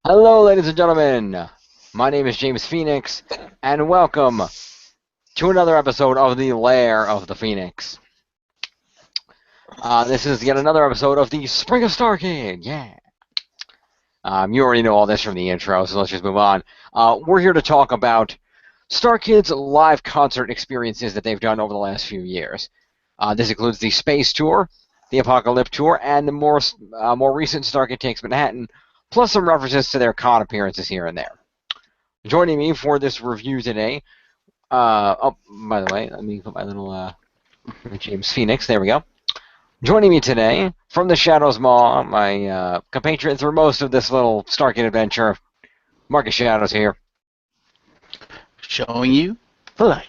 Hello, ladies and gentlemen. My name is James Phoenix, and welcome to another episode of the Lair of the Phoenix. This is yet another episode of the Spring of Starkid. Yeah. You already know all this from the intro, so let's just move on. We're here to talk about Starkid's live concert experiences that they've done over the last few years. This includes the Space Tour, the Apocalypse Tour, and the more recent Starkid Takes Manhattan, plus some references to their con appearances here and there. Joining me for this review today, oh, by the way, let me put my little James Phoenix, there we go. Joining me today from the Shadows Maw, my compatriot through most of this little Starkid adventure, Marcus Shadows here. Showing you the light.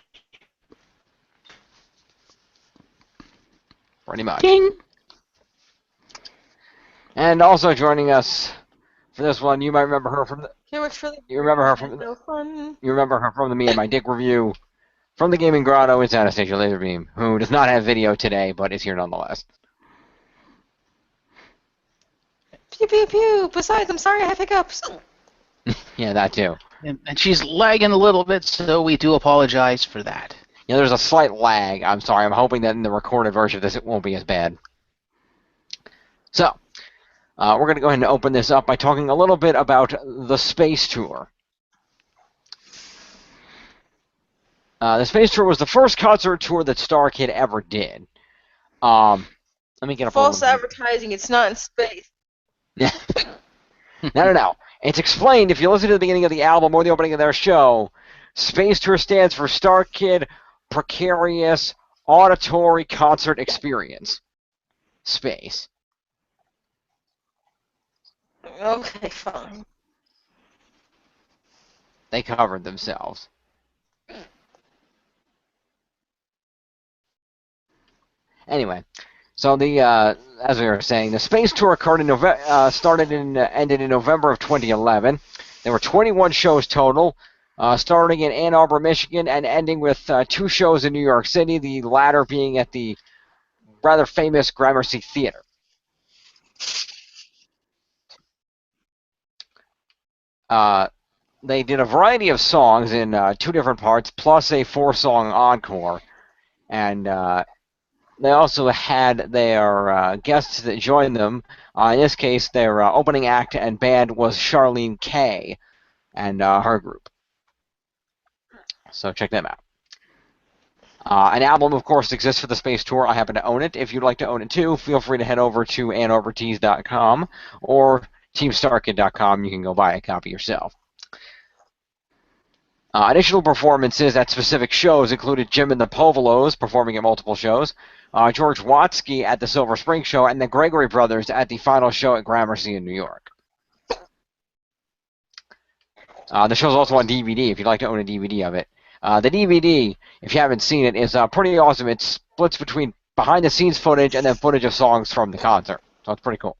Pretty much. Ding! And also joining us for this one, you might remember her from the. You remember her from so fun. You remember her from the Me and My Dick review from the Gaming Grotto. It's Anastasia Lazerbeam, who does not have video today, but is here nonetheless. Pew pew pew. Besides, I'm sorry I have hiccups. Yeah, that too. And she's lagging a little bit, so we do apologize for that. Yeah, there's a slight lag. I'm sorry. I'm hoping that in the recorded version of this, it won't be as bad. So, we're going to go ahead and open this up by talking a little bit about the Space Tour. The Space Tour was the first concert tour that Starkid ever did. Let me get a False advertising. It's not in space. No. It's explained if you listen to the beginning of the album or the opening of their show. Space Tour stands for Starkid Precarious Auditory Concert Experience. Space. Okay, fine. They covered themselves. Anyway, so as we were saying, the Space Tour occurred in ended in November of 2011. There were 21 shows total, starting in Ann Arbor, Michigan, and ending with 2 shows in New York City. The latter being at the rather famous Gramercy Theater. They did a variety of songs in 2 different parts, plus a 4-song encore, and they also had their guests that joined them. In this case, their opening act and band was Charlene Kay and her group. So check them out. An album, of course, exists for the Space Tour. I happen to own it. If you'd like to own it too, feel free to head over to AnnArborTees.com or TeamStarkid.com. You can go buy a copy yourself. Additional performances at specific shows included Jim and the Povolos performing at multiple shows, George Watsky at the Silver Spring Show, and the Gregory Brothers at the final show at Gramercy in New York. The show's also on DVD if you'd like to own a DVD of it. The DVD, if you haven't seen it, is pretty awesome. It splits between behind-the-scenes footage and then footage of songs from the concert. So it's pretty cool.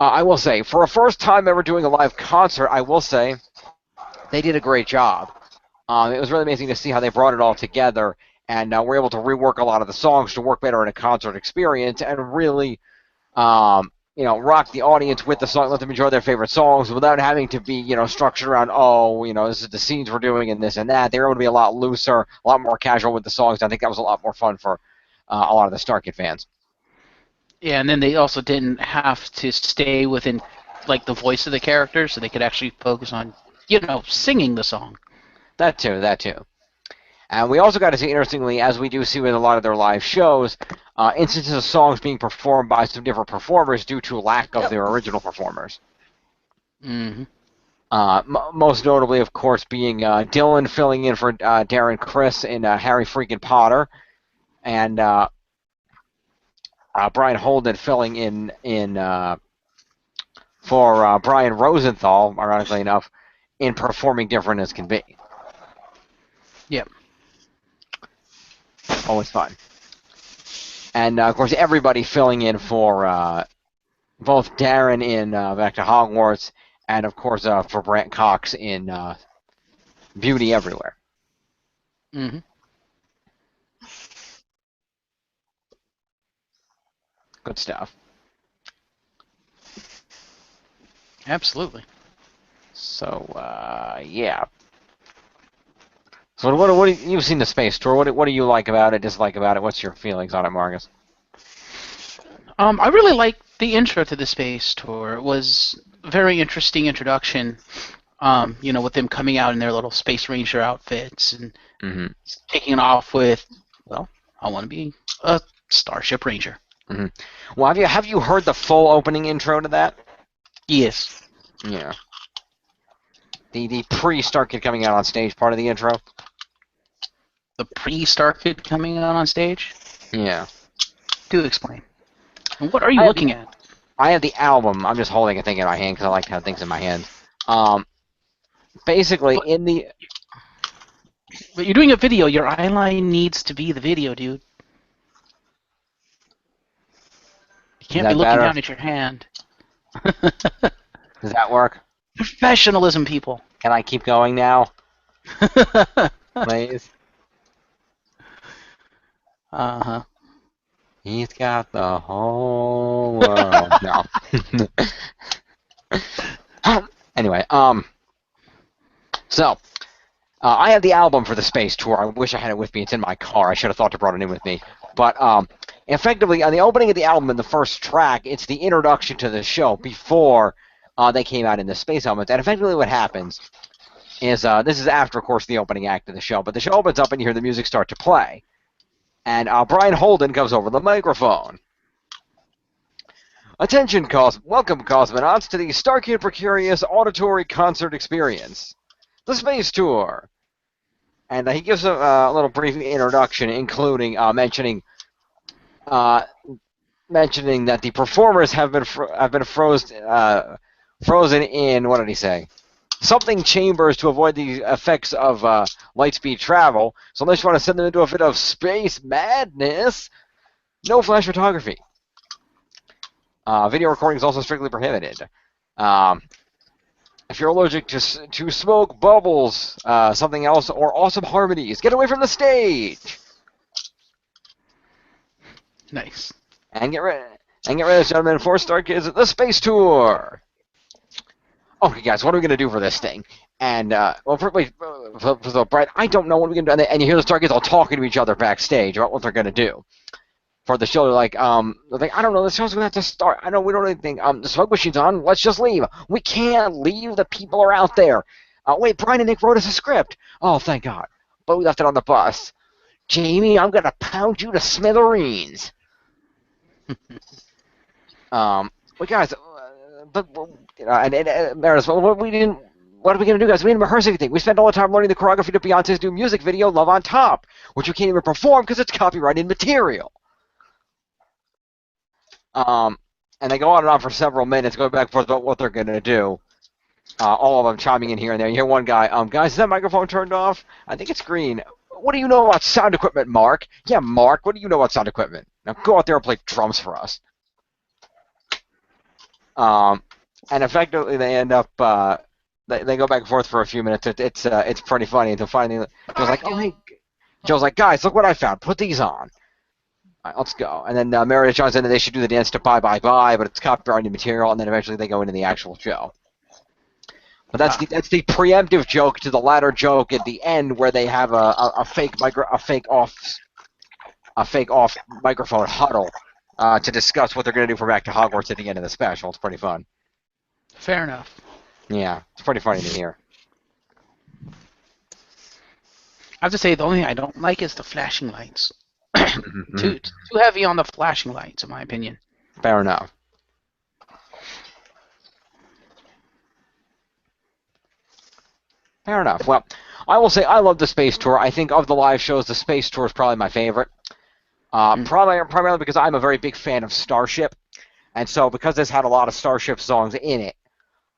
I will say, for a first time ever doing a live concert, I will say they did a great job. It was really amazing to see how they brought it all together and were able to rework a lot of the songs to work better in a concert experience and really, rock the audience with the song, let them enjoy their favorite songs without having to be, structured around, this is the scenes we're doing and this and that. They were able to be a lot looser, a lot more casual with the songs. I think that was a lot more fun for a lot of the Starkid fans. Yeah, and then they also didn't have to stay within, like, the voice of the character, so they could actually focus on, singing the song. That too. And we also got to see, interestingly, as we do see with a lot of their live shows, instances of songs being performed by some different performers due to lack of their original performers. Mm-hmm. Most notably, of course, being Dylan filling in for Darren Criss in Harry Freaking Potter, and Brian Holden filling in for Brian Rosenthal, ironically enough, in Performing Different as Can Be. Yep. Always fun. And, of course, everybody filling in for both Darren in Back to Hogwarts and, of course, for Brant Cox in Beauty Everywhere. Mm-hmm. Good stuff. Absolutely. So, yeah. So what you've seen the space tour? What do you like about it? Dislike about it? What's your feelings on it, Marcus? I really liked the intro to the space tour. It was a very interesting introduction. With them coming out in their little Space Ranger outfits and Mm-hmm. kicking it off with, well, I want to be a Starship Ranger. Mm-hmm. Well, have you heard the full opening intro to that? Yes. Yeah. The pre-Starkid coming out on stage part of the intro. The pre-Starkid coming out on stage? Yeah. Do explain. And what are you looking at? I have the album. I'm just holding a thing in my hand because I like to have things in my hand. Basically, But you're doing a video. Your eyeline needs to be the video, dude. You can't be looking down at your hand. Does that work? Professionalism, people. Can I keep going now? Please? Uh-huh. He's got the whole world. No. Anyway, so, I have the album for the space tour. I wish I had it with me. It's in my car. I should have thought to brought it in with me. But, effectively, on the opening of the album, in the first track, it's the introduction to the show before they came out in the space helmets. And effectively what happens is, this is after, of course, the opening act of the show, but the show opens up and you hear the music start to play. And Brian Holden comes over the microphone. Attention, welcome, cosmonauts, to the Starkid Precarious Auditory Concert Experience, the Space Tour. And he gives a little brief introduction, including mentioning that the performers have been frozen in, what did he say? Something chambers to avoid the effects of light speed travel. So unless you want to send them into a fit of space madness, no flash photography. Video recording is also strictly prohibited. If you're allergic to smoke, bubbles, something else, or awesome harmonies, get away from the stage. Nice. And get ready, gentlemen, for Starkid, the Space Tour. Okay, guys, what are we going to do for this thing? And, so Brett, I don't know what we're going to do. And you hear the Starkids all talking to each other backstage about what they're going to do. For the show, they're like, I don't know, the show's going to have to start. I know we don't really think, the smoke machine's on, let's just leave. We can't leave, the people are out there. Wait, Brian and Nick wrote us a script. Oh, thank God. But we left it on the bus. Jamie, I'm going to pound you to smithereens. But guys, Meredith, what are we going to do, guys? We didn't rehearse anything. We spent all the time learning the choreography to Beyonce's new music video, Love on Top, which you can't even perform because it's copyrighted material. And they go on and on for several minutes, going back and forth about what they're going to do. All of them chiming in here and there. You hear one guy, guys, is that microphone turned off? I think it's green. What do you know about sound equipment, Mark? Yeah, Mark, what do you know about sound equipment? Now go out there and play drums for us. And effectively they end up, they go back and forth for a few minutes. It's pretty funny until finally Joe's like, guys, look what I found. Put these on. All right, let's go. And then Meredith joins in and they should do the dance to Bye Bye Bye, but it's copyrighted material, and then eventually they go into the actual show. But that's the preemptive joke to the latter joke at the end where they have a fake off microphone huddle to discuss what they're going to do for Back to Hogwarts at the end of the special. It's pretty fun. Fair enough. Yeah, it's pretty funny to hear. I have to say, the only thing I don't like is the flashing lights. too heavy on the flashing lights, in my opinion. Fair enough. Fair enough. Well, I will say I love the Space Tour. I think of the live shows, the Space Tour is probably my favorite. Primarily because I'm a very big fan of Starship. And so because this had a lot of Starship songs in it,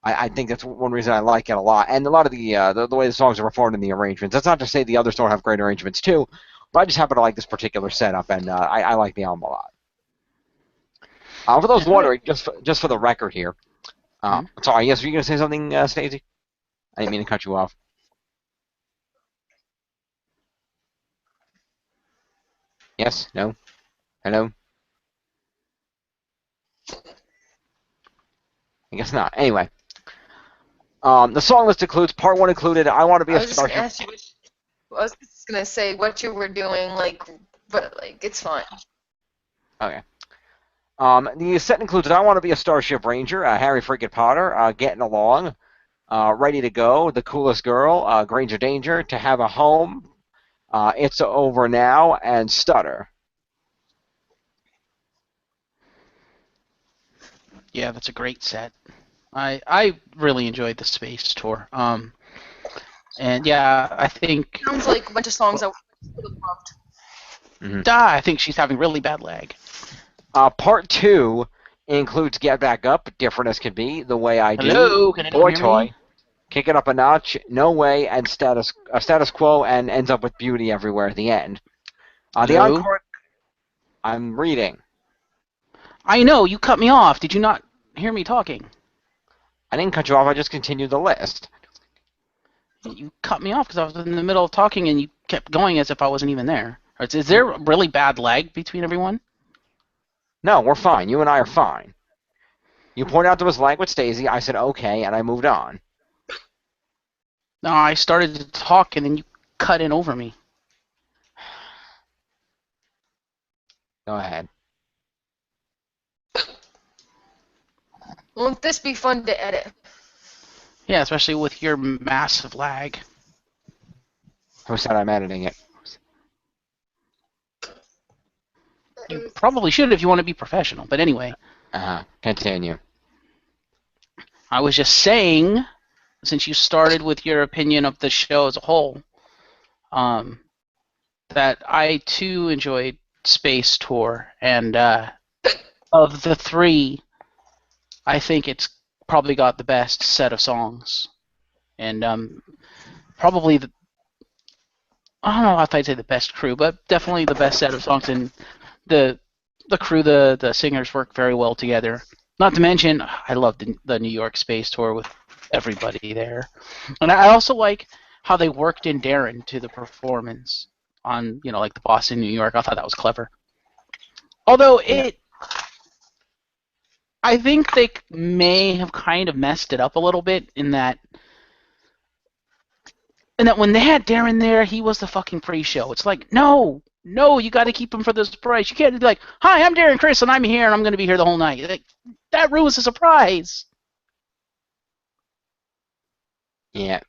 I think that's one reason I like it a lot. And a lot of the way the songs are performed in the arrangements. That's not to say the others don't have great arrangements too, but I just happen to like this particular setup, and I like the album a lot. For those wondering, just for the record here, sorry, yes, were you going to say something, Stacey? I didn't mean to cut you off. Yes? No? Hello? I guess not. Anyway, The song list includes part 1 included I Want to Be I a was just gonna Starship. ask you. I was just gonna say what you were doing, but it's fine. Okay. The set includes I Want to Be a Starship Ranger, Harry Freaking Potter, Getting Along, Ready to Go, The Coolest Girl, Granger Danger, To Have a Home, It's Over Now, and Stutter. Yeah, that's a great set. I really enjoyed the space tour. And yeah, I think Sounds like a bunch of songs I would have loved. I think she's having really bad lag. Part 2 includes Get Back Up, Different as Can Be, The Way I Do, Hello, can anyone Boy hear Toy, me? Kick It Up a Notch, No Way, and Status Quo, and ends up with Beauty everywhere at the end. The Hello? encore. I'm reading. I know, you cut me off. Did you not hear me talking? I didn't cut you off. I just continued the list. You cut me off because I was in the middle of talking and you kept going as if I wasn't even there. Is there really bad lag between everyone? No, we're fine. You and I are fine. You pointed out there was lag with Stacey. I said okay, and I moved on. No, I started to talk and then you cut in over me. Go ahead. Won't this be fun to edit? Yeah, especially with your massive lag. Who said I'm editing it? You probably should if you want to be professional. But anyway, Continue. I was just saying, since you started with your opinion of the show as a whole, that I too enjoyed Space Tour, and of the three, I think it's probably got the best set of songs, and probably I don't know if I'd say the best crew, but definitely the best set of songs, and the crew, the singers work very well together. Not to mention, I love the New York Space Tour with everybody there, and I also like how they worked in Darren to the performance on, like the Boston, New York. I thought that was clever. Although I think they may have kind of messed it up a little bit in that when they had Darren there, he was the fucking pre-show. It's like, no, you got to keep him for the surprise. You can't be like, hi, I'm Darren Chris, and I'm here, and I'm going to be here the whole night. Like, that ruins the surprise. Yeah.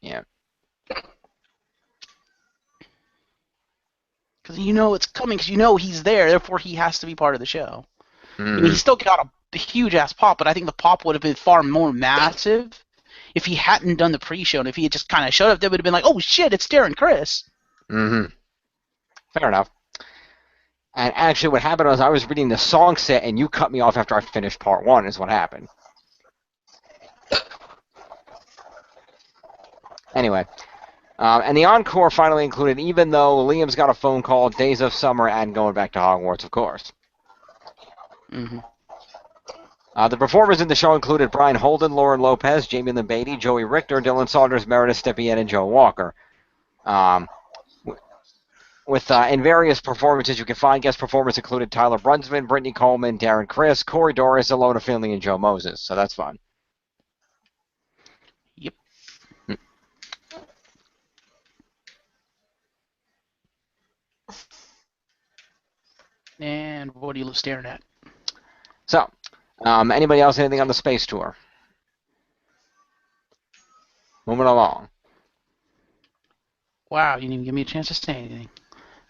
Because it's coming, because he's there, therefore he has to be part of the show. Mm-hmm. I mean, he still got a huge-ass pop, but I think the pop would have been far more massive if he hadn't done the pre-show, and if he had just kind of showed up, they would have been like, oh shit, it's Darren Chris. Mm-hmm. Fair enough. And actually what happened was I was reading the song set, and you cut me off after I finished part 1 is what happened. Anyway. And the encore finally included Even Though, Liam's Got a Phone Call, Days of Summer, and Going Back to Hogwarts, of course. Mm-hmm. The performers in the show included Brian Holden, Lauren Lopez, Jamie Lynn Beatty, Joey Richter, Dylan Saunders, Meredith Stepien, and Joe Walker. In various performances, you can find guest performers included Tyler Brunsman, Brittany Coleman, Darren Criss, Corey Doris, Alona Finley, and Joe Moses. So that's fun. Yep. And what are you staring at? So, anybody else anything on the space tour? Moving along. Wow, you didn't even give me a chance to say anything.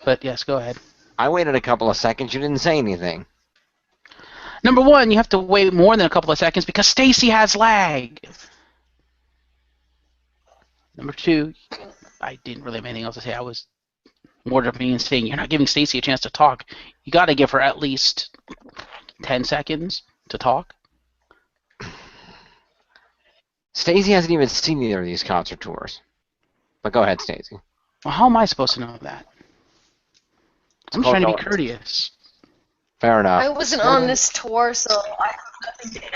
But yes, go ahead. I waited a couple of seconds. You didn't say anything. Number one, you have to wait more than a couple of seconds because Stacy has lag. Number two, I didn't really have anything else to say. I was more than being saying you're not giving Stacy a chance to talk. You got to give her at least 10 seconds to talk. Stacey hasn't even seen either of these concert tours. But go ahead, Stacey. Well, how am I supposed to know that? I'm just trying to be courteous. Fair enough. I wasn't on this tour, so I have nothing to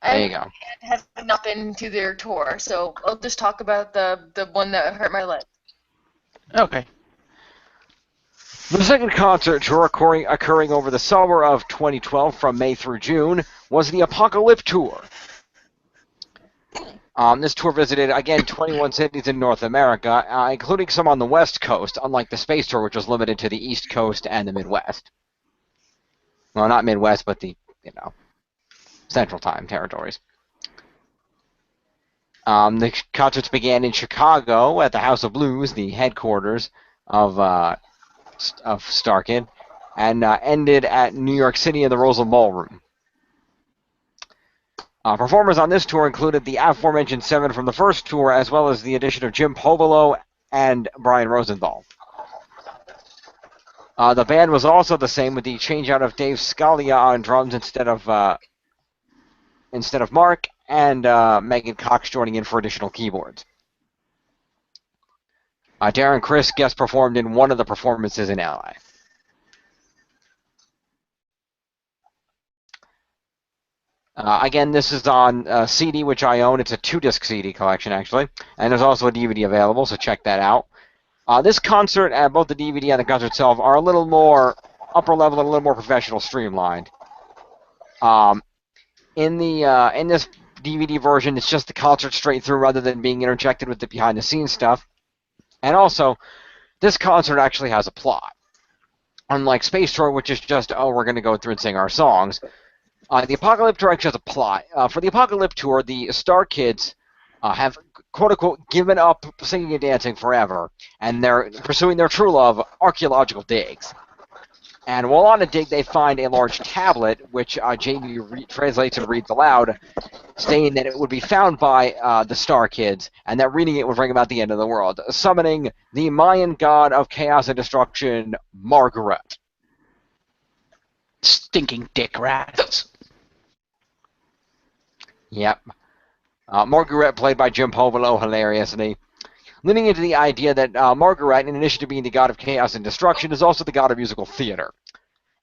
add. There you go. I have not been to their tour, so I'll just talk about the one that hurt my leg. Okay. The second concert tour occurring over the summer of 2012 from May through June was the Apocalypse Tour. This tour visited, again, 21 cities in North America, including some on the West Coast, unlike the Space Tour, which was limited to the East Coast and the Midwest. Well, not Midwest, but the, Central Time territories. The concerts began in Chicago at the House of Blues, the headquarters of Starkid, and ended at New York City in the Rosal Ballroom. Performers on this tour included the aforementioned 7 from the first tour, as well as the addition of Jim Povolo and Brian Rosenthal. The band was also the same, with the change-out of Dave Scalia on drums instead of Mark, and Megan Cox joining in for additional keyboards. Darren Criss guest performed in one of the performances in LA. Again, this is on CD, which I own. It's a 2-disc CD collection, actually. And there's also a DVD available, so check that out. This concert, both the DVD and the concert itself, are a little more upper level and a little more professional, streamlined. In this DVD version, it's just the concert straight through rather than being interjected with the behind-the-scenes stuff. And also, this concert actually has a plot. Unlike Space Tour, which is just, we're going to go through and sing our songs, the Apocalypse Tour actually has a plot. For the Apocalypse Tour, the Starkids have, quote-unquote, given up singing and dancing forever, and they're pursuing their true love, archaeological digs. And while on a dig, they find a large tablet, which Jamie translates and reads aloud, stating that it would be found by the Starkids, and that reading it would bring about the end of the world, summoning the Mayan god of chaos and destruction, Margaret. Stinking dick rats. Yep. Margaret, played by Jim Povolo, hilariously, leaning into the idea that Margaret, in addition to being the god of chaos and destruction, is also the god of musical theater.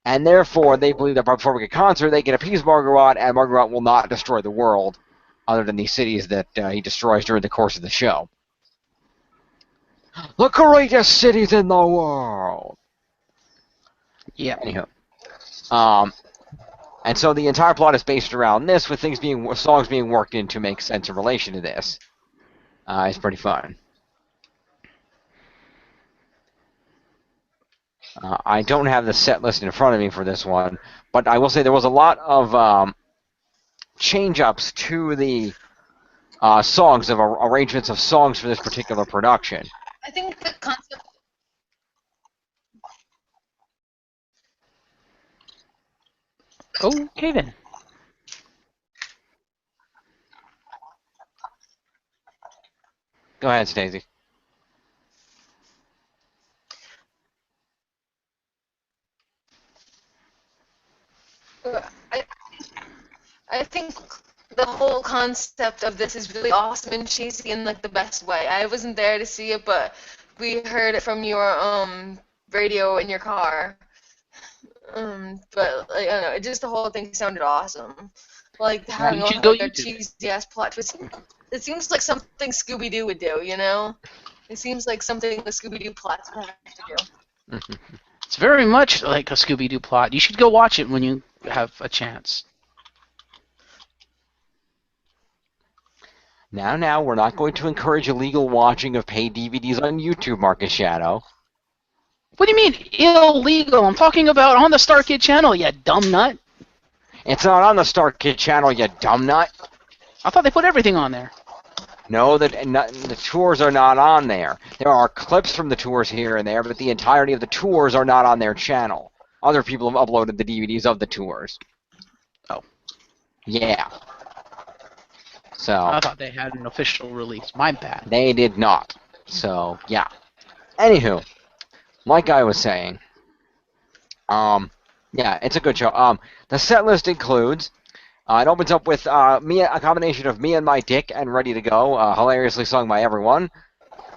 And therefore, they believe that by performing a concert, they can appease Margaret, and Margaret will not destroy the world, other than the cities that he destroys during the course of the show. The greatest cities in the world! Yeah. Anyhow. And so the entire plot is based around this, with songs being worked in to make sense in relation to this. It's pretty fun. I don't have the set list in front of me for this one, but I will say there was a lot of change-ups to the songs, of arrangements of songs for this particular production. I think the concept. Okay then. Go ahead, Stacey. I think the whole concept of this is really awesome and cheesy in like the best way. I wasn't there to see it, but we heard it from your radio in your car. But like, I don't know, just the whole thing sounded awesome. Like having a cheesy ass plot twist. It seems like something Scooby Doo would do, you know? It seems like something the Scooby Doo plots would have to do. It's very much like a Scooby Doo plot. You should go watch it when you have a chance. Now, we're not going to encourage illegal watching of paid DVDs on YouTube, Marcus Shadow. What do you mean, illegal? I'm talking about on the Starkid channel, you dumb nut. It's not on the Starkid channel, you dumb nut. I thought they put everything on there. No, the tours are not on there. There are clips from the tours here and there, but the entirety of the tours are not on their channel. Other people have uploaded the DVDs of the tours. Oh. Yeah. So. I thought they had an official release. My bad. They did not. So, yeah. Anywho, like I was saying, yeah, it's a good show. The set list includes, it opens up with a combination of Me and My Dick and Ready to Go, hilariously sung by everyone.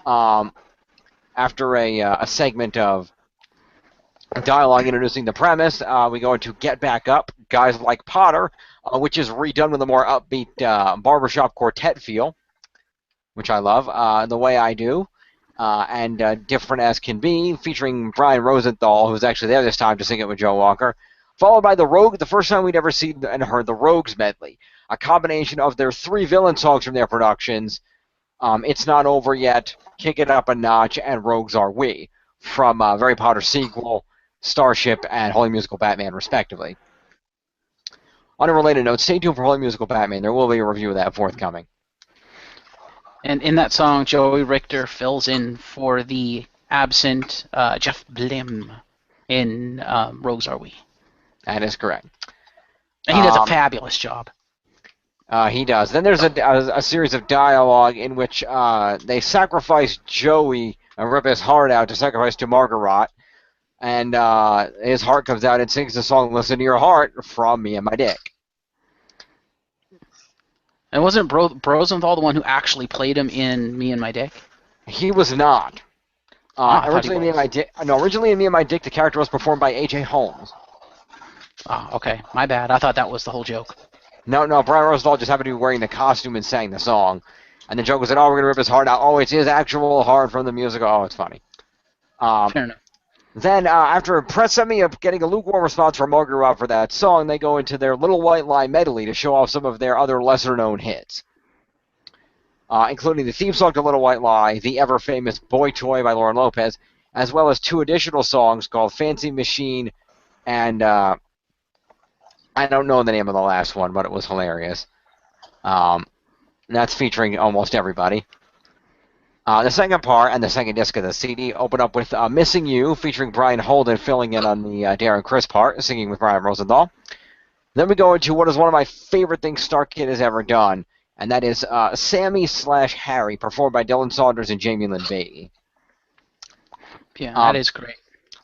After a segment of dialogue introducing the premise, we go into Get Back Up, Guys Like Potter, which is redone with a more upbeat barbershop quartet feel, which I love, the way I do. And Different as Can Be, featuring Brian Rosenthal, who's actually there this time to sing it with Joe Walker, followed by the first time we'd ever seen and heard the Rogues medley, a combination of their 3 villain songs from their productions, It's Not Over Yet, Kick It Up a Notch, and Rogues Are We, from Harry Potter sequel, Starship, and Holy Musical Batman, respectively. On a related note, stay tuned for Holy Musical Batman. There will be a review of that forthcoming. And in that song, Joey Richter fills in for the absent Jeff Blim in Rogues Are We. That is correct. And he does a fabulous job. He does. Then there's a series of dialogue in which they sacrifice Joey and rip his heart out to sacrifice to Margaret. And his heart comes out and sings the song "Listen to Your Heart" from Me and My Dick. And wasn't Rosenthal the one who actually played him in Me and My Dick? He was not. Originally, in Me and My Dick, the character was performed by A.J. Holmes. Oh, okay. My bad. I thought that was the whole joke. No, Brian Rosenthal just happened to be wearing the costume and sang the song. And the joke was that, we're going to rip his heart out. Oh, it's his actual heart from the musical. Oh, it's funny. Fair enough. Then, after press sent me up getting a lukewarm response from Margaret for that song, they go into their Little White Lie medley to show off some of their other lesser-known hits, including the theme song to Little White Lie, the ever-famous Boy Toy by Lauren Lopez, as well as 2 additional songs called Fancy Machine and I don't know the name of the last one, but it was hilarious. That's featuring almost everybody. The second part and the second disc of the CD open up with Missing You, featuring Brian Holden filling in on the Darren Criss part, singing with Brian Rosenthal. Then we go into what is one of my favorite things Starkid has ever done, and that is Sammy/Harry, performed by Dylan Saunders and Jamie Lynn Beatty. Yeah, that is great.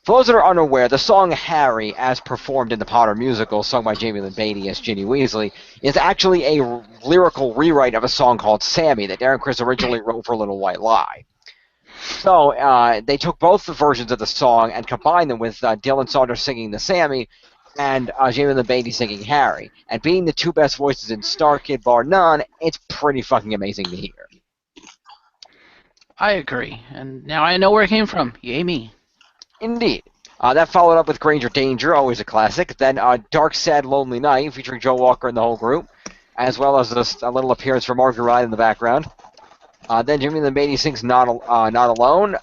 For those that are unaware, the song Harry, as performed in the Potter musical, sung by Jamie Lynn Beatty as Ginny Weasley, is actually a lyrical rewrite of a song called Sammy that Darren Criss originally wrote for Little White Lie. So they took both the versions of the song and combined them with Dylan Saunders singing the Sammy and Jamie Lynn Beatty singing Harry. And being the 2 best voices in Starkid, bar none, it's pretty fucking amazing to hear. I agree. And now I know where it came from. Yay me. Indeed. That followed up with Granger Danger, always a classic. Then Dark, Sad, Lonely Night, featuring Joe Walker and the whole group, as well as a little appearance from Margaret in the background. Then Jimmy Lynn Beatty sings Not Alone,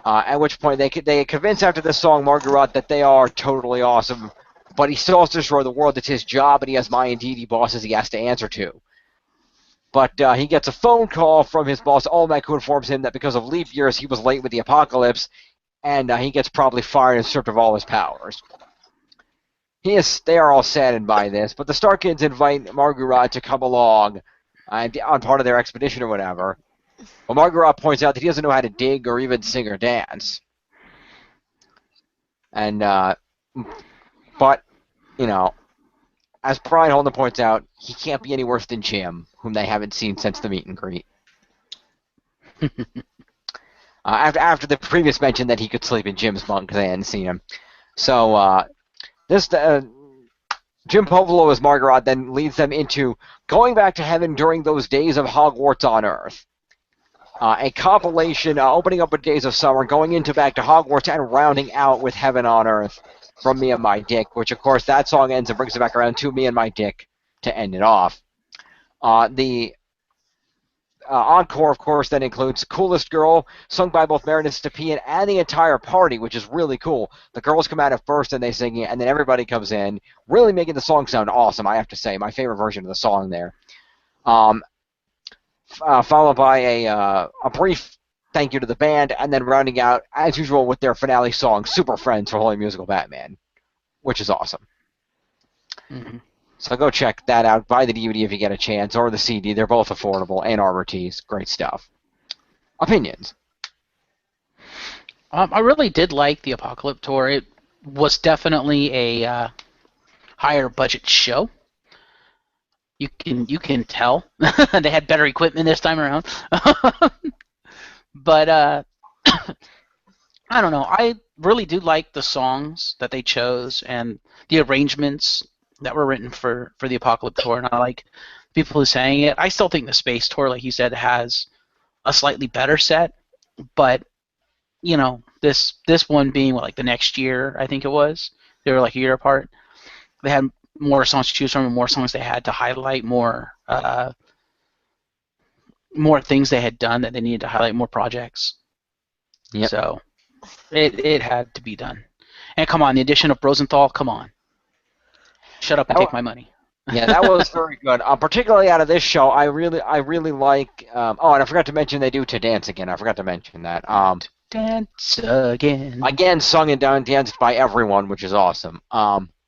at which point they convince after this song Margaret that they are totally awesome, but he still has to destroy the world. It's his job, and he has my Indeedy bosses he has to answer to. But he gets a phone call from his boss, Olmec, who informs him that because of leap years he was late with the apocalypse, and he gets probably fired and stripped of all his powers. They are all saddened by this, but the Starkids invite Margaret to come along on part of their expedition or whatever. Well, Margaret points out that he doesn't know how to dig or even sing or dance. And, but, as Brian Holden points out, he can't be any worse than Jim, whom they haven't seen since the meet and greet. After the previous mention that he could sleep in Jim's bunk because they hadn't seen him. So Jim Povolo as Margaret then leads them into going back to heaven during those days of Hogwarts on Earth. A compilation opening up with Days of Summer, going into back to Hogwarts, and rounding out with Heaven on Earth from Me and My Dick, which of course that song ends and brings it back around to Me and My Dick to end it off. The encore, of course, then includes Coolest Girl, sung by both Meredith Stepien and the entire party, which is really cool. The girls come out at first and they sing it, and then everybody comes in, really making the song sound awesome, I have to say. My favorite version of the song there. Followed by a brief thank you to the band, and then rounding out, as usual, with their finale song, Super Friends for Holy Musical Batman, which is awesome. Mm-hmm. So go check that out. Buy the DVD if you get a chance, or the CD. They're both affordable, and Arbor Tees. Great stuff. Opinions? I really did like the Apocalypse Tour. It was definitely a higher budget show. You can tell they had better equipment this time around. But I don't know. I really do like the songs that they chose and the arrangements that were written for the Apocalypse Tour, and I like people who sang it. I still think the Space Tour, like you said, has a slightly better set, but this one being like the next year, I think it was, They were like a year apart. They had more songs to choose from, and more songs they had to highlight, more things they had done that they needed to highlight, more projects. Yep. So it had to be done. And come on, the addition of Rosenthal, come on. Shut up and take my money. Yeah, that was very good. Particularly out of this show, I really like. Oh, and I forgot to mention they do "To Dance Again." I forgot to mention that. Dance again. Again, sung and danced by everyone, which is awesome.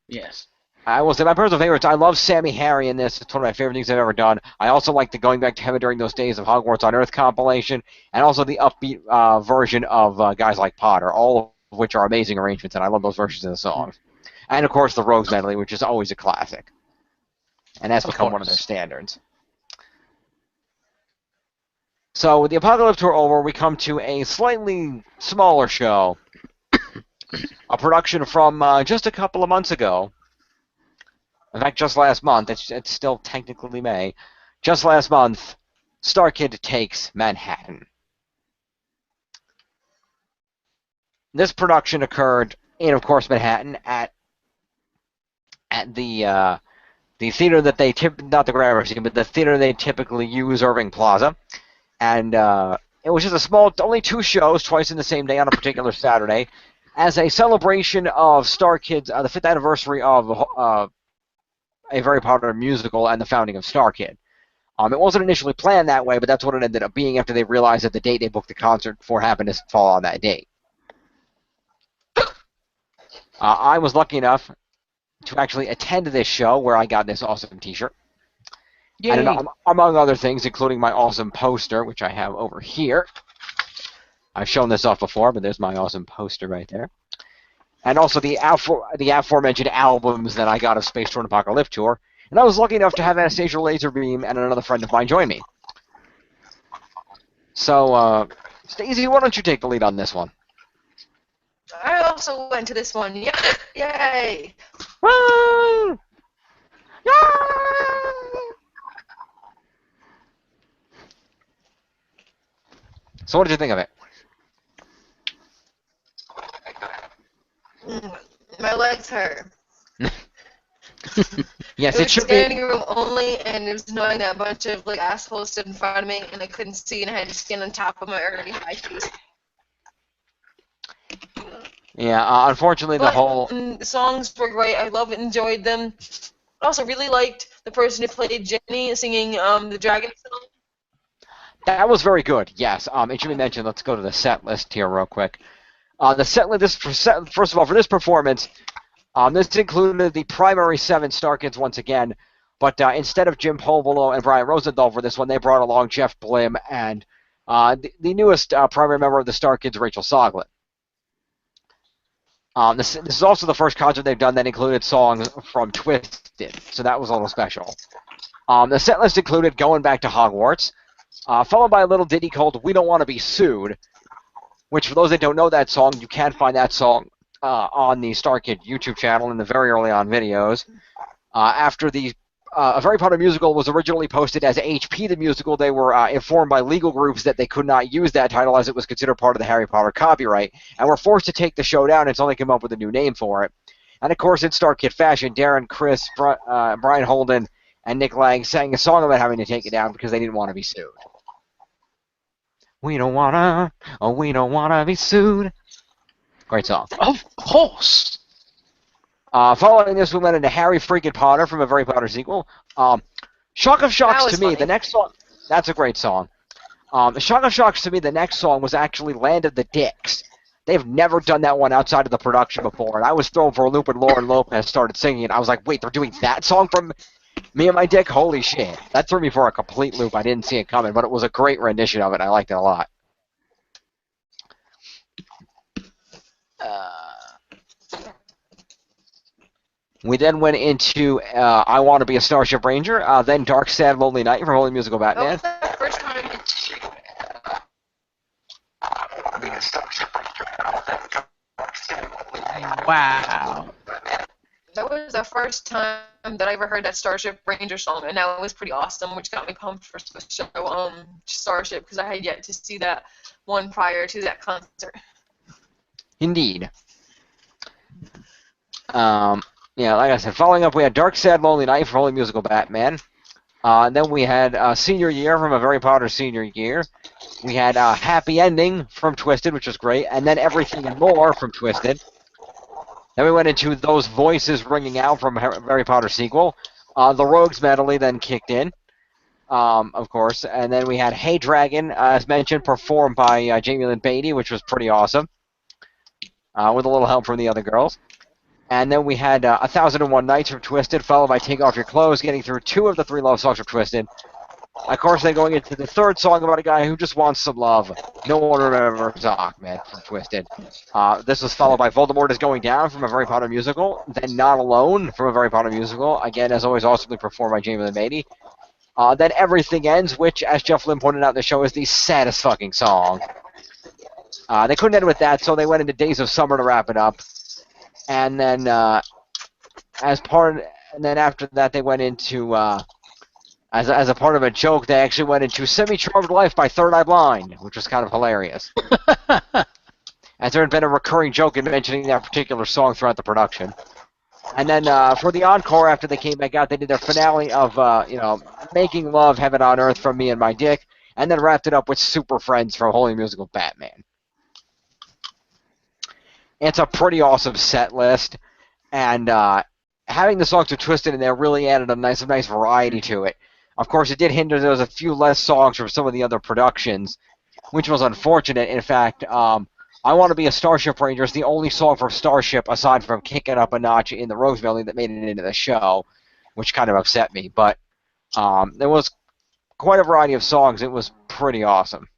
Yes. I will say my personal favorites. I love Sammy Harry in this. It's one of my favorite things I've ever done. I also like the Going Back to Heaven During Those Days of Hogwarts on Earth compilation, and also the upbeat version of Guys Like Potter, all of which are amazing arrangements, and I love those versions of the songs. And of course, the Rogues Medley, which is always a classic, and that's become one of their standards. So with the Apocalypse Tour over, we come to a slightly smaller show, a production from just a couple of months ago. In fact, just last month, it's still technically May, just last month, Starkid takes Manhattan. This production occurred in, of course, Manhattan at the theater that they not the Gramercy, but the theater they typically use, Irving Plaza. And it was just a small, only 2 shows, twice in the same day on a particular Saturday, as a celebration of Starkid's, the 5th anniversary of a very popular musical and the founding of Starkid. It wasn't initially planned that way, but that's what it ended up being after they realized that the date they booked the concert for happened to fall on that date. I was lucky enough to actually attend this show where I got this awesome t-shirt. Yay. And among other things, including my awesome poster, which I have over here. I've shown this off before, but there's my awesome poster right there. And also the aforementioned albums that I got of Space Tour and Apocalypse Tour. And I was lucky enough to have Anastasia Lazerbeam and another friend of mine join me. So, Stacey, why don't you take the lead on this one? I also went to this one. Yay! Woo! Yay! So what did you think of it? My legs hurt. Yes, it should was standing room only, and it was knowing that a bunch of assholes stood in front of me, and I couldn't see, and I had to stand on top of my already high shoes. Yeah, unfortunately, the songs were great. I enjoyed them. I also really liked the person who played Jenny singing the Dragon song. That was very good. Yes. It should be mentioned. Let's go to the set list here real quick. The set list. First of all, for this performance, this included the primary 7 Starkids once again, but instead of Jim Povolo and Brian Rosenthal for this one, they brought along Jeff Blim and the newest primary member of the Starkids, Rachel Soglin. This is also the first concert they've done that included songs from Twisted, so that was a little special. The set list included Going Back to Hogwarts, followed by a little ditty called We Don't Want to Be Sued, which for those that don't know that song, you can find that song on the Starkid YouTube channel in the very early on videos. After the A Very Popular Musical was originally posted as HP the Musical, they were informed by legal groups that they could not use that title as it was considered part of the Harry Potter copyright, and were forced to take the show down until they came up with a new name for it. And of course, in Starkid fashion, Darren, Chris, Brian Holden, and Nick Lang sang a song about having to take it down because they didn't want to be sued. We don't wanna be sued. Great song. Of course. Following this, we went into Harry Freaking Potter from A Very Potter sequel. Shock of Shocks to me, the next song. That's a great song. Shock of Shocks to me, the next song was actually Land of the Dicks. They've never done that one outside of the production before, and I was thrown for a loop when Lauren Lopez started singing it. I was like, wait, they're doing that song from Me and My Dick? Holy shit. That threw me for a complete loop. I didn't see it coming, but it was a great rendition of it. I liked it a lot. We then went into I Want to Be a Starship Ranger, then Dark, Sad, Lonely Night from Holy Musical Batman. That was the first time Wow. That was the first time that I ever heard that Starship Ranger song, and that was pretty awesome, which got me pumped for the show Starship, because I had yet to see that one prior to that concert. Indeed. Yeah, like I said, following up, we had Dark, Sad, Lonely Night for Holy Musical Batman. Then we had Senior Year from A Very Potter Senior Year. We had Happy Ending from Twisted, which was great. And then Everything and More from Twisted. Then we went into Those Voices Ringing Out from Harry Potter sequel. The Rogues Medley then kicked in, of course. And then we had Hey Dragon, as mentioned, performed by Jamie Lynn Beatty, which was pretty awesome, with a little help from the other girls. And then we had 1001 Nights from Twisted, followed by Take Off Your Clothes, getting through 2 of the 3 love songs from Twisted. Of course, then going into the 3rd song about a guy who just wants some love. No one remembers Ahmed from Twisted. This was followed by Voldemort is Going Down from A Very Potter Musical. Then Not Alone from A Very Potter Musical. Again, as always, awesomely performed by Jamie Lynn Beatty. Then Everything Ends, which, as Jeff Lynne pointed out in the show, is the saddest fucking song. They couldn't end with that, so they went into Days of Summer to wrap it up. And then, after that, they went into, as a part of a joke, they actually went into Semi-Charmed Life by Third Eye Blind, which was kind of hilarious. As there had been a recurring joke in mentioning that particular song throughout the production. And then, for the encore, after they came back out, they did their finale of, Making Love, Heaven on Earth from Me and My Dick, and then wrapped it up with Super Friends from Holy Musical Batman. It's a pretty awesome set list, and having the songs of Twisted in there really added a nice variety to it. Of course, it did hinder there was a few less songs from some of the other productions, which was unfortunate. In fact, I Want to Be a Starship Ranger is the only song from Starship, aside from Kick It Up a Notch in the Rogues Medley, that made it into the show, which kind of upset me. But there was quite a variety of songs. It was pretty awesome.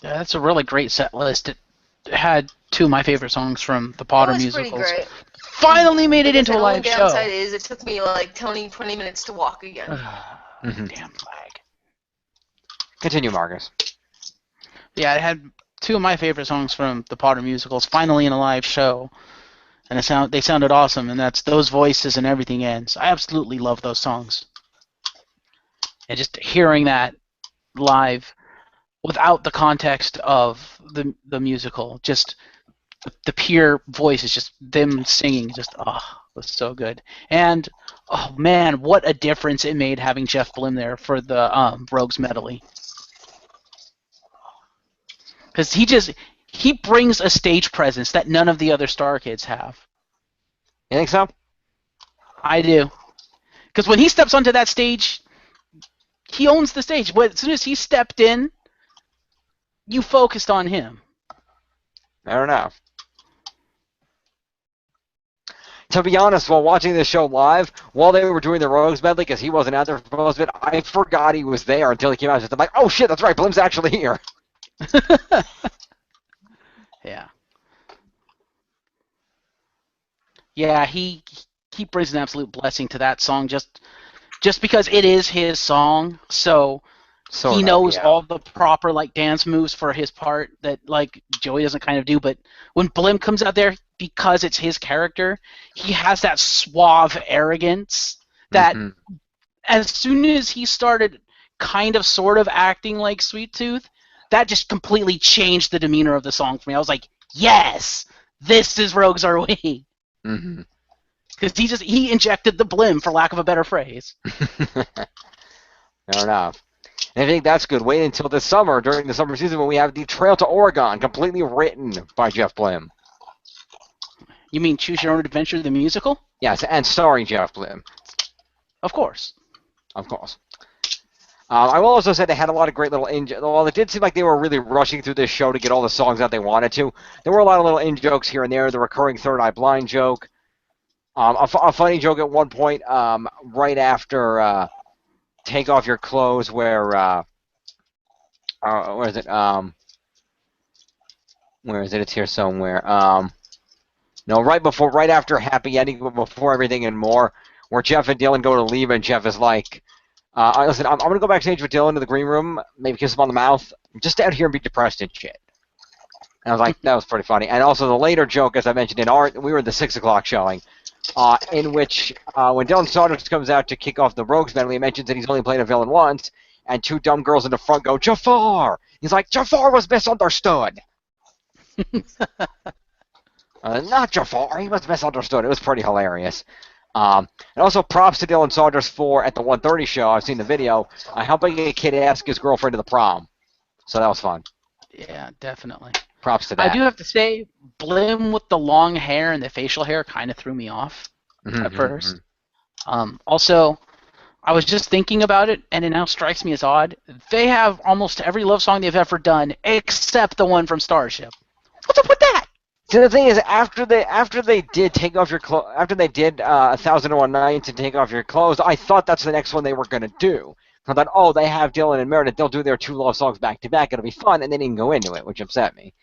Yeah, that's a really great set list. It had 2 of my favorite songs from the Potter musicals. Pretty great. Finally made it into a live show. The downside is it took me like 20 minutes to walk again. Damn flag. Continue, Marcus. Yeah, it had 2 of my favorite songs from the Potter musicals finally in a live show, and they sounded awesome. And that's Those Voices and Everything Ends. I absolutely love those songs, and just hearing that live without the context of the musical, just the pure voice is just them singing, just was so good. And oh man, what a difference it made having Jeff Blim there for the Rogues Medley, because he brings a stage presence that none of the other Star Kids have. You think so? I do, because when he steps onto that stage, he owns the stage. But as soon as he stepped in, you focused on him. I don't know. To be honest, while watching this show live, while they were doing the Rogues Medley, because he wasn't out there for most of it, I forgot he was there until he came out. I'm like, oh shit, that's right, Blim's actually here. Yeah. Yeah, he brings an absolute blessing to that song just because it is his song, so he knows all the proper dance moves for his part that Joey doesn't kind of do. But when Blim comes out there, because it's his character, he has that suave arrogance that as soon as he started kind of sort of acting like Sweet Tooth, that just completely changed the demeanor of the song for me. I was like, yes, this is Rogues Our Way. Because he injected the Blim, for lack of a better phrase. Fair enough. And I think that's good. Wait until this summer, during the summer season, when we have the Trail to Oregon, completely written by Jeff Blim. You mean Choose Your Own Adventure, the musical? Yes, and starring Jeff Blim. Of course. Of course. I will also say they had a lot of great little while it did seem like they were really rushing through this show to get all the songs out they wanted to, there were a lot of little in-jokes here and there, the recurring Third Eye Blind joke, a funny joke at one point right after Take Off Your Clothes where is it? Where is it? It's here somewhere. No, right after Happy Ending, before Everything and More, where Jeff and Dylan go to leave, and Jeff is like, listen, I'm going to go backstage with Dylan to the green room, maybe kiss him on the mouth, just out here and be depressed and shit. And I was like, that was pretty funny. And also the later joke, as I mentioned in art, we were in the 6 o'clock showing, in which when Dylan Stardust comes out to kick off the Rogues Medley, he mentions that he's only played a villain once, and 2 dumb girls in the front go, Jafar! He's like, Jafar was misunderstood! Not Jafar. He was misunderstood. It was pretty hilarious. And also props to Dylan Saunders for, at the 1:30 show, I've seen the video, helping a kid ask his girlfriend to the prom. So that was fun. Yeah, definitely. Props to that. I do have to say, Blim with the long hair and the facial hair kind of threw me off at first. Also, I was just thinking about it, and it now strikes me as odd. They have almost every love song they've ever done, except the one from Starship. What's up with that? So the thing is, after they did take off your clothes, after they did 1001 Nights and take off your clothes, I thought that's the next one they were gonna do. I thought, oh, they have Dylan and Meredith, they'll do their two love songs back to back, it'll be fun, and they didn't go into it, which upset me.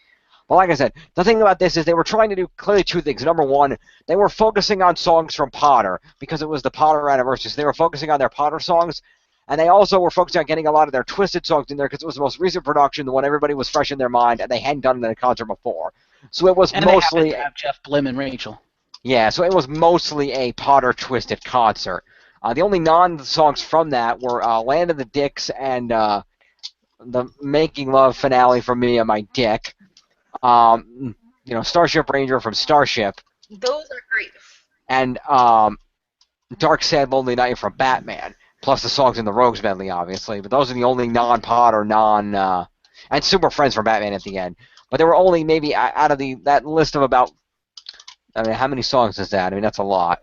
But like I said, the thing about this is they were trying to do clearly two things. Number one, they were focusing on songs from Potter because it was the Potter anniversary, so they were focusing on their Potter songs. And they also were focusing on getting a lot of their Twisted songs in there because it was the most recent production, the one everybody was fresh in their mind, and they hadn't done it in a concert before. So it was and mostly... they have Jeff Blim and Rachel. Yeah, so it was mostly a Potter Twisted concert. The only non-songs from that were Land of the Dicks and the Making Love finale from Me and My Dick. Starship Ranger from Starship. Those are great. And Dark Sad Lonely Night from Batman. Plus the songs in the Rogues medley, obviously. But those are the only non-Potter, and Super Friends from Batman at the end. But there were only maybe out of that list of about... I mean, how many songs is that? I mean, that's a lot.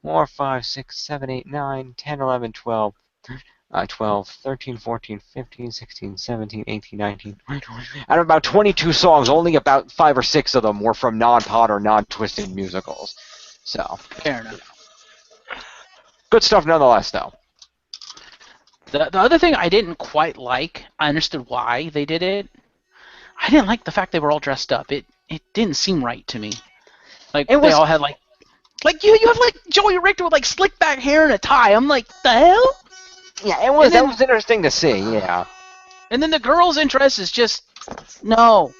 4, 5, 6, 7, 8, 9, 10, 11, 12, 12, 13, 14, 15, 16, 17, 18, 19, 20. Out of about 22 songs, only about 5 or 6 of them were from non-Potter, non-Twisted musicals. So, fair enough. Good stuff nonetheless, though. The other thing I didn't quite like, I understood why they did it. I didn't like the fact they were all dressed up. It didn't seem right to me. Like, they all had, like you have, like, Joey Richter with, like, slick back hair and a tie. I'm like, the hell? Yeah, that was interesting to see, yeah. And then the girls in dresses just, no.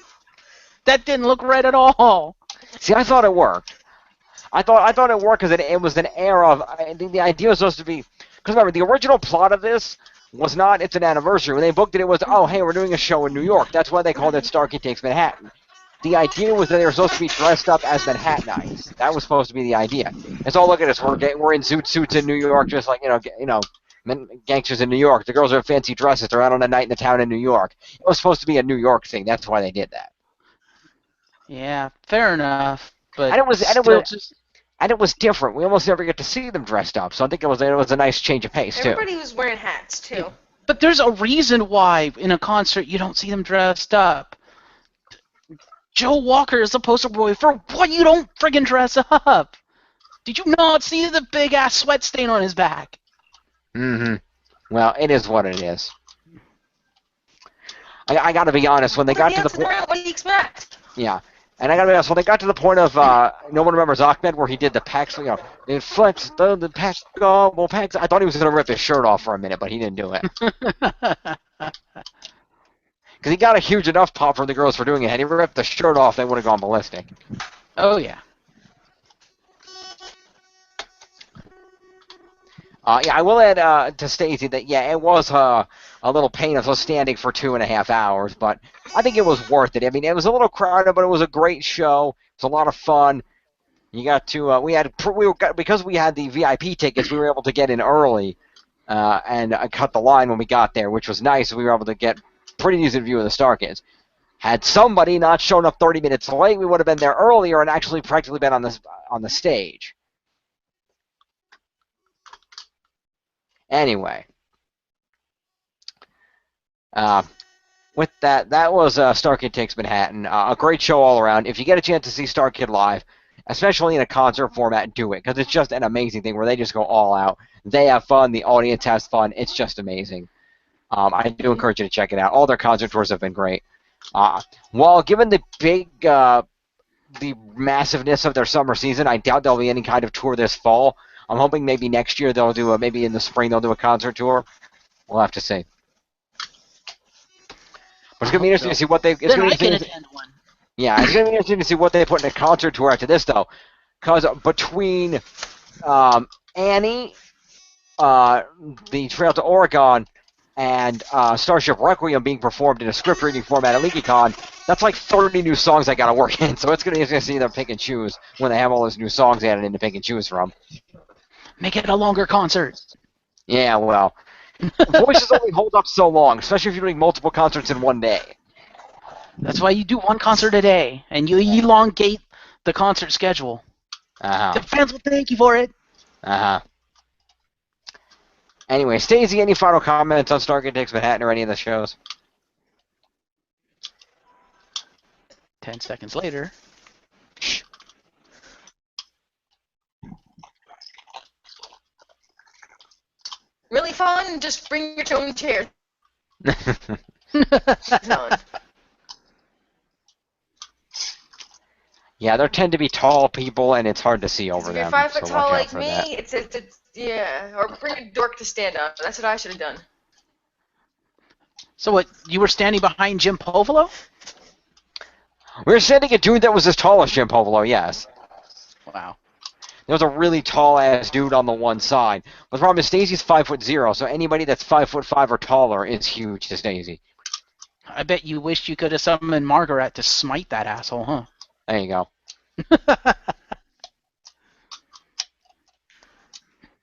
That didn't look right at all. See, I thought it worked. I thought it worked because it was an air of... I think the idea was supposed to be... Because remember, the original plot of this was not it's an anniversary. When they booked it, it was, oh, hey, we're doing a show in New York. That's why they called it Starkid Takes Manhattan. The idea was that they were supposed to be dressed up as Manhattanites. That was supposed to be the idea. It's all, look at us. We're in suits in New York, just like, gangsters in New York. The girls are in fancy dresses. They're out on a night in the town in New York. It was supposed to be a New York thing. That's why they did that. Yeah, fair enough. But and it was different. We almost never get to see them dressed up, so I think it was a nice change of pace too. Everybody was wearing hats too. But there's a reason why in a concert you don't see them dressed up. Joe Walker is the poster boy for what you don't friggin' dress up. Did you not see the big ass sweat stain on his back? Well, it is what it is. I gotta be honest. When they got to the point, what do you expect? Yeah. And I gotta be honest, when they got to the point of, no one remembers Ahmed, where he did the pecs, it flex, the pecs, pecs. I thought he was gonna rip his shirt off for a minute, but he didn't do it. Because he got a huge enough pop from the girls for doing it. Had he ripped the shirt off, they would have gone ballistic. Oh, yeah. I will add to Stacey that, it was a little painful standing for 2.5 hours, but I think it was worth it. I mean, it was a little crowded, but it was a great show. It was a lot of fun. You got to, because we had the VIP tickets, we were able to get in early and cut the line when we got there, which was nice. We were able to get pretty decent view of the Starkids. Had somebody not shown up 30 minutes late, we would have been there earlier and actually practically been on the stage. Anyway, with that was Starkid Takes Manhattan. A great show all around. If you get a chance to see Starkid live, especially in a concert format, do it, because it's just an amazing thing where they just go all out. They have fun. The audience has fun. It's just amazing. I do encourage you to check it out. All their concert tours have been great. While given the the massiveness of their summer season, I doubt there'll be any kind of tour this fall. I'm hoping maybe next year they'll do maybe in the spring they'll do a concert tour. We'll have to see. But it's gonna be interesting to see what they. It's gonna be interesting. Yeah, it's gonna be interesting to see what they put in a concert tour after this, though, because between Annie, the Trail to Oregon, and Starship Requiem being performed in a script reading format at LeakyCon, that's like 30 new songs I got to work in. So it's going to be interesting to see them pick and choose when they have all those new songs added in to pick and choose from. Make it a longer concert. Yeah, well, voices only hold up so long, especially if you're doing multiple concerts in one day. That's why you do one concert a day, and you elongate the concert schedule. The fans will thank you for it. Anyway, Stacey, any final comments on Starkid Takes Manhattan or any of the shows? 10 seconds later. Really fun? Just bring your own chair. Yeah, there tend to be tall people, and it's hard to see over If them. you're 5 foot so tall watch out like for me, that. it's yeah. Or bring a dork to stand up. That's what I should have done. So what, you were standing behind Jim Povolo? We were sending a dude that was as tall as Jim Povolo, yes. Wow. There was a really tall-ass dude on the one side. But the problem is Stacey's 5'0", so anybody that's 5'5" or taller is huge to Stacey. I bet you wished you could have summoned Margaret to smite that asshole, huh? There you go.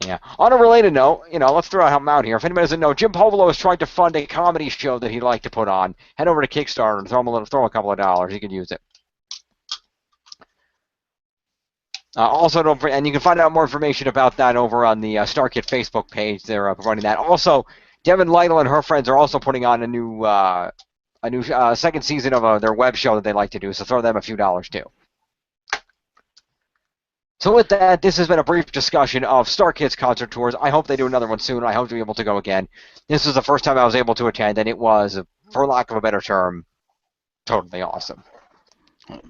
Yeah. On a related note, let's throw him out here. If anybody doesn't know, Jim Povolo is trying to fund a comedy show that he'd like to put on. Head over to Kickstarter and throw him a couple of dollars. He could use it. Also, and you can find out more information about that over on the Starkid Facebook page. They're promoting that. Also, Devin Lytle and her friends are also putting on a new second season of their web show that they like to do. So throw them a few dollars too. So with that, this has been a brief discussion of Starkid's concert tours. I hope they do another one soon. I hope to be able to go again. This was the first time I was able to attend, and it was, for lack of a better term, totally awesome.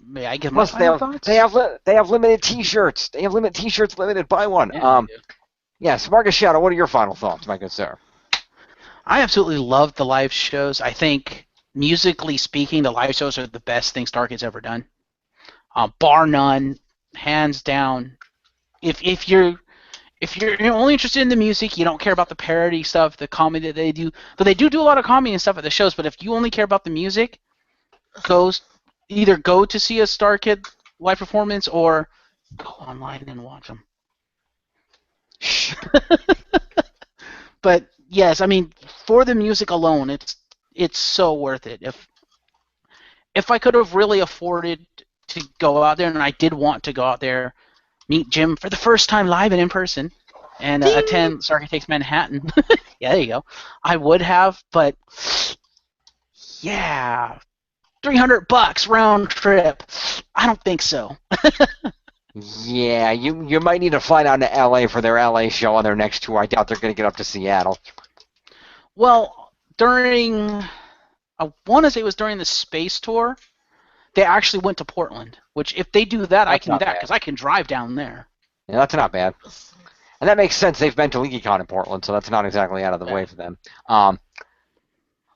May I give my final thoughts? They have limited T-shirts. They have limited T-shirts, limited buy one. Yeah, yes, Marcus Shadow, what are your final thoughts, my good sir? I absolutely love the live shows. I think, musically speaking, the live shows are the best thing Starkid's ever done. Bar none, hands down. If you're only interested in the music, you don't care about the parody stuff, the comedy that they do. But they do a lot of comedy and stuff at the shows. But if you only care about the music, either go to see a Starkid live performance or go online and watch them. But yes, I mean, for the music alone, it's so worth it. If I could have really afforded to go out there, and I did want to go out there, meet Jim for the first time live and in person, and attend Starkid Takes Manhattan. Yeah, there you go. I would have, but yeah, $300 round trip. I don't think so. Yeah, you might need to fly down to LA for their LA show on their next tour. I doubt they're going to get up to Seattle. Well, I want to say it was during the space tour, they actually went to Portland, which if they do that, I can do that because I can drive down there. Yeah, that's not bad. And that makes sense. They've been to LeakyCon in Portland, so that's not exactly out of the way for them.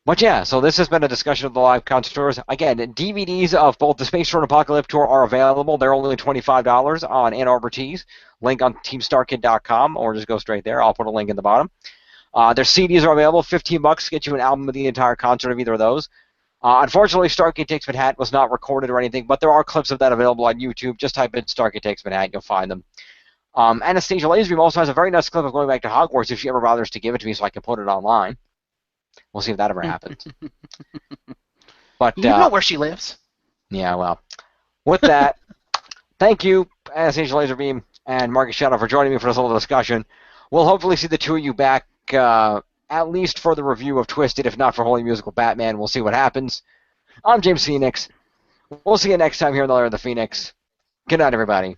But yeah, so this has been a discussion of the live concert tours. Again, DVDs of both the Space Tour and Apocalypse Tour are available. They're only $25 on Ann Arbor Tees. Link on teamstarkid.com, or just go straight there. I'll put a link in the bottom. Their CDs are available. $15 get you an album of the entire concert of either of those. Unfortunately, Starkid Takes Manhattan was not recorded or anything, but there are clips of that available on YouTube. Just type in Starkid Takes Manhattan, you'll find them. Anastasia Lazerbeam also has a very nice clip of going back to Hogwarts if she ever bothers to give it to me so I can put it online. We'll see if that ever happens. But you know where she lives. Yeah, well. With that, thank you, Anastasia Lazerbeam and Marcus Shadow, for joining me for this little discussion. We'll hopefully see the two of you back at least for the review of Twisted, if not for Holy Musical Batman. We'll see what happens. I'm James Phoenix. We'll see you next time here in the Lair of the Phoenix. Good night, everybody.